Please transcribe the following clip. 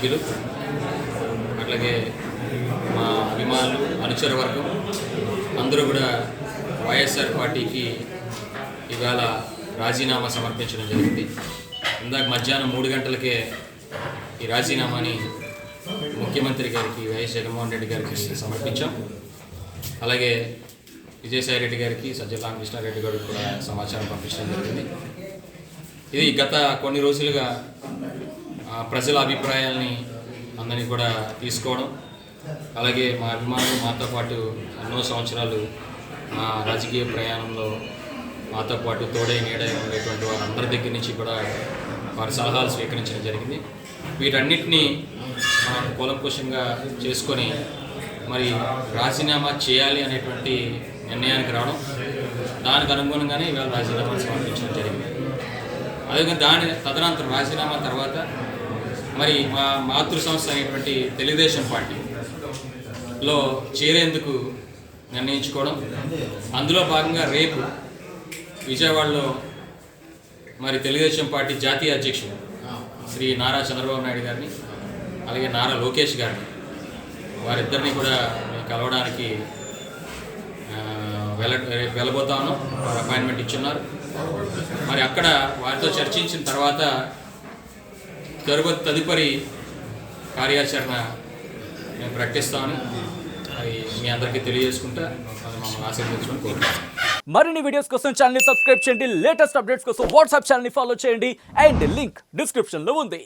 సభ్యులు, అట్లాగే మా అభిమానులు, అనుచర వర్గం అందరూ కూడా వైఎస్ఆర్ పార్టీకి ఇవాళ రాజీనామా సమర్పించడం జరిగింది. ఇందాక మధ్యాహ్నం 3 గంటలకే ఈ రాజీనామాని ముఖ్యమంత్రి గారికి వైఎస్ జగన్మోహన్ రెడ్డి గారికి సమర్పించాం. అలాగే విజయసాయి రెడ్డి గారికి, సజ్జల రామకృష్ణారెడ్డి గారికి కూడా సమాచారం పంపించడం జరిగింది. ఇది గత కొన్ని రోజులుగా ప్రజల అభిప్రాయాల్ని అందరినీ కూడా తీసుకోవడం, అలాగే మా అభిమానులు మాతో పాటు ఎన్నో సంవత్సరాలు మా రాజకీయ ప్రయాణంలో మాతో పాటు తోడై నీడై ఉండేటువంటి వారందరి దగ్గర నుంచి కూడా వారి సలహాలు స్వీకరించడం జరిగింది. వీటన్నిటినీ మనం కూలంకుషంగా చేసుకొని మరి రాజీనామా చేయాలి అనేటువంటి నిర్ణయానికి రావడం, దానికి అనుగుణంగానే ఇవాళ రాజీనామా సమర్పించడం జరిగింది. అదేవిధంగా తదనంతరం రాజీనామా తర్వాత మరి మా మాతృ సంస్థ అయినటువంటి తెలుగుదేశం పార్టీలో చేరేందుకు నిర్ణయించుకోవడం, అందులో భాగంగా రేపు విజయవాడలో మరి తెలుగుదేశం పార్టీ జాతీయ అధ్యక్షుడు శ్రీ నారా చంద్రబాబు నాయుడు గారిని, అలాగే నారా లోకేష్ గారిని, వారిద్దరిని కూడా కలవడానికి వెళ్ళబోతా ఉన్నాం. వారు అపాయింట్మెంట్ ఇచ్చున్నారు. మరి అక్కడ వారితో చర్చించిన తర్వాత తదుపరి కార్యాచరణ మేము ప్రకటిస్తామని అది మీ అందరికీ తెలియజేసుకుంటా మమ్మల్ని ఆశీర్వదించమని కోరుతున్నాను. మరిన్ని వీడియోస్ కోసం ఛానల్ ని సబ్స్క్రైబ్ చేయండి. లేటెస్ట్ అప్డేట్స్ కోసం వాట్సాప్ ఛానల్ ని ఫాలో చేయండి. అండ్ లింక్ డిస్క్రిప్షన్ లో ఉంది.